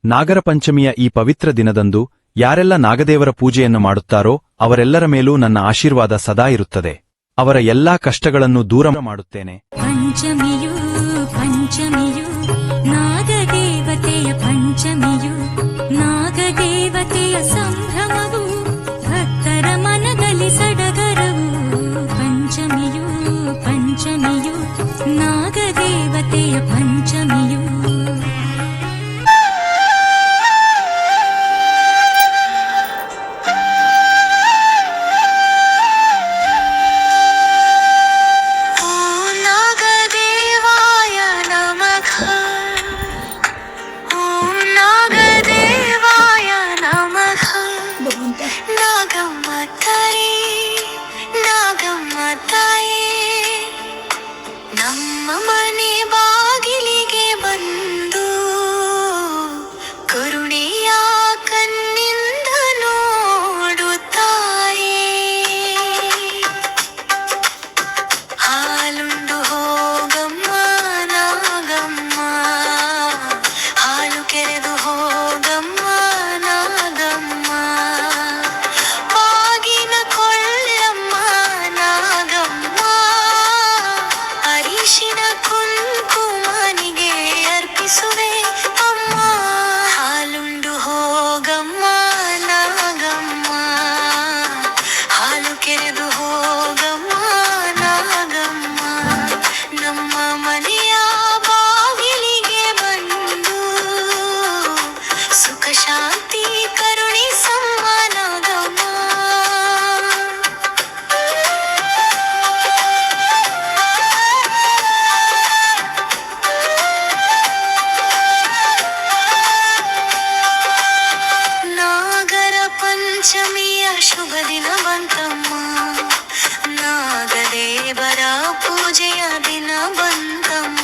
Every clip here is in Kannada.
ನಾಗರ ಪಂಚಮಿಯ ಈ ಪವಿತ್ರ ದಿನದಂದು ಯಾರೆಲ್ಲ ನಾಗದೇವರ ಪೂಜೆಯನ್ನು ಮಾಡುತ್ತಾರೋ ಅವರೆಲ್ಲರ ಮೇಲೂ ನನ್ನ ಆಶೀರ್ವಾದ ಸದಾ ಇರುತ್ತದೆ. ಅವರ ಎಲ್ಲಾ ಕಷ್ಟಗಳನ್ನು ದೂರ ಮಾಡುತ್ತೇನೆ. ಪಂಚಮಿಯು ಪಂಚಮಿಯು ನಾಗದೇವತೆಯ ಪಂಚಮಿಯು ನಾಗದೇವತೆಯ ಸಂಭ್ರಮವು ಭಕ್ತರ ಮನದಲ್ಲಿ ಸಡಗರವು. ಪಂಚಮಿಯು ಪಂಚಮಿಯು ನಾಗದೇವತೆಯ ಪಂಚಮಿಯು. ನಮ್ಮ ಮನೆ ಬಾಗಿಲಿಗೆ ಬಂದು ಕರುಣೆಯ ಕಣ್ಣಿಂದ ನೋಡುತ್ತಾಯೇ. ಹಾಲುಂಡು ಹೋಗಮ್ಮ ನಾಗಮ್ಮ, ಹಾಲು ಕೆರೆದು ಹೋಗಮ್ಮ ನಾಗಮ್ಮ, ಬಾಗಿನ ಕೊಳ್ಳಮ್ಮ ನಾಗಮ್ಮ, ಅರಿಶಿನ ಕುಂಕುಮನಿಗೆ ಅರ್ಪಿಸುವೆ ಅಮ್ಮ. ಹಾಲುಂಡು ಹೋಗಮ್ಮ ನಾಗಮ್ಮ, ಹಾಲು ಕೆರೆದು ಹೋಗಮ್ಮ ನಾಗಮ್ಮ, ನಮ್ಮ ಮನೆಯ ಬಾಗಿಲಿಗೆ ಬಂದು ಸುಖ ಶಾಂತಿ ಕರುಣಿಸಮ್ಮ ನಾಗಮ್ಮ. ನಾಗರ ಪಂಚಮಿಯ ಶುಭ ದಿನ ಬಂತಮ್ಮ, ನಾಗದೇವರ ಪೂಜೆಯ ದಿನ ಬಂತಮ್ಮ.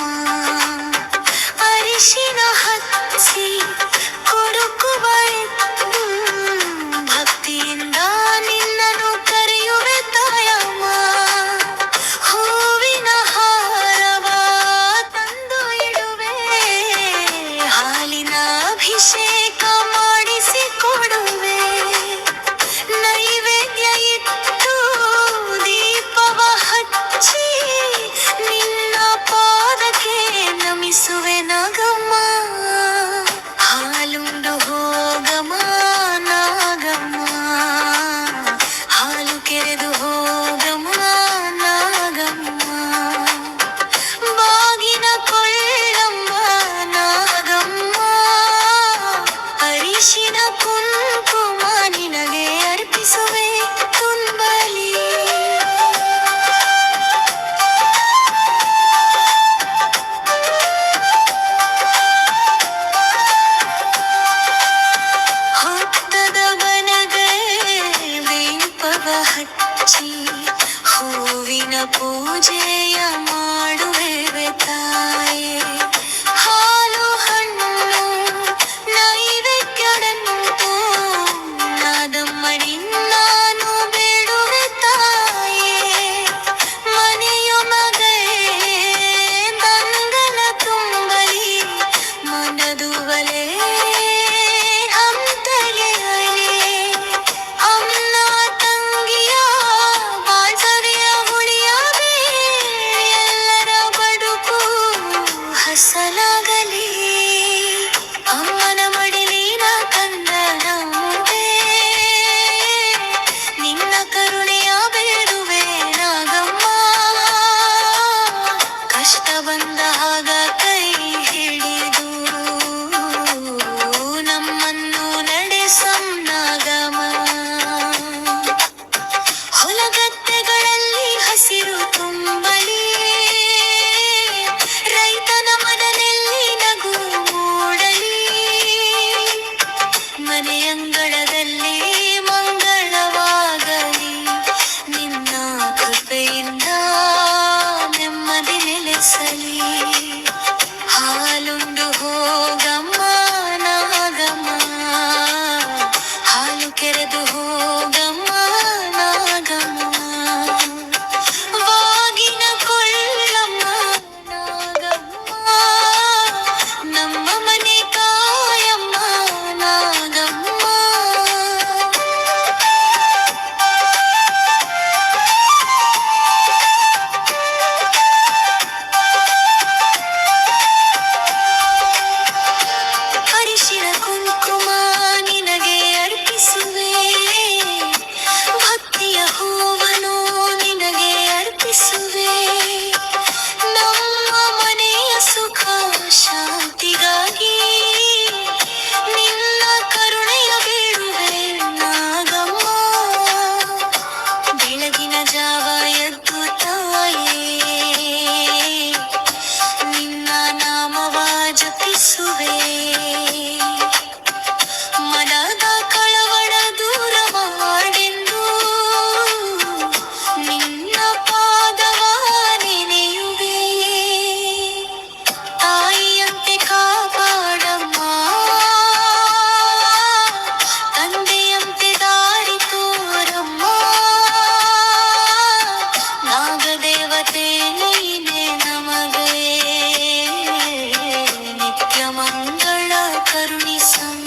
ಅರಿಶಿನ ಹಚ್ಚಿ ಕೊಡುಕುವ ಭಕ್ತಿಯಿಂದ ನಿನ್ನನ್ನು ಕರೆಯುವೆ ತಾಯಮ್ಮ. ಹೂವಿನ ಹಾರವ ತಂದು ಇಡುವೆ, ಹಾಲಿನ ಅಭಿಷೇಕ ಮಾಡಿಸಿ ಕೊಡುವೆ, ನೈವೇದ್ಯ ಇಟ್ಟು ದೀಪವ ಹಚ್ಚಿ ನಿನ್ನ ಪಾದಕ್ಕೆ ನಮಿಸುವೆ ನಾಗಮ್ಮ. ಹಾಲುಂಡು ಹೋಗಮ್ಮ ನಾಗಮ್ಮ, ಹಾಲು ಕೆರೆದು ಹೋಗಮ್ಮ ನಾಗಮ್ಮ, ಬಾಗಿನ ಕೊಳ್ಳಮ್ಮ ನಾಗಮ್ಮ, ಅರಿಶಿನ ಕುಂಕುಮ ನಿನಗೆ ಅರ್ಪಿಸುವೆ ತುಂಬಲಿ. ಹುತ್ತದ ಬನಗೆ ದೀಪವ ಹಚ್ಚಿ ಹೂವಿನ ಪೂಜೆಯ ಮಾಡುವೆ ತಾಯೇ. ಹಾಲು ಹಣ್ಣು ನೈವೇದ್ಯಡಂತು ನಾದಮ್ಮಡಿ ನಾನು ಬೇಡುವೆ ತಾಯೇ. ಮನೆಯೊಳಗೆ ಮಂಗಲ ತುಂಬಲಿ, ಮನದುವಲೆ ಹಂತಲೆ ಅಲೆ, ಅಮ್ಮ ತಂಗಿಯ ಬಾಳ್ಸವಿಯ ಉಳಿಯಬೇ, ಎಲ್ಲರ ಬದುಕು ಹಸನಾಗಲಿ. ಅಮ್ಮನ ಮಡಿಲಿನ ಕಂದನಂತೆ ನಿನ್ನ ಕರುಣೆಯ ಬೇಡುವೆ ನಾಗಮ್ಮ. ಕಷ್ಟ ಬಂದಾಗ ಕೈ ಹಿಡಿದು ನಮ್ಮನ್ನು ನಡೆಸಂ ನಾಗಮ್ಮ. ಹೊಲಗದ್ದೆಗಳಲ್ಲಿ ಹಸಿರು ತುಂಬಲಿ, ರೈತನ ಮನದಲ್ಲಿ ನಗು ಮೂಡಲಿ, ಮನೆಯಂಗಳದಲ್ಲಿ ಮಂಗಳವಾಗಲಿ, ನಿನ್ನ ಕೃಪೆಯಿಂದ ನೆಮ್ಮದಿ ನೆಲೆಸಲಿ. ಹಾಲುಂಡು ಹೋಗಮ್ಮ ನಾಗಮ್ಮ, ಹಾಲು ಕೆರೆದು ಹೋಗಮ್ಮ ನಾಗಮ್ಮ, ಬಾಗಿನ ಕೊಳ್ಳಮ್ಮ ನಾಗಮ್ಮ, ನಮ್ಮ ಮನೆ ಕಾಯಮ್ಮ ಕರುಣಿಸಮ್ಮ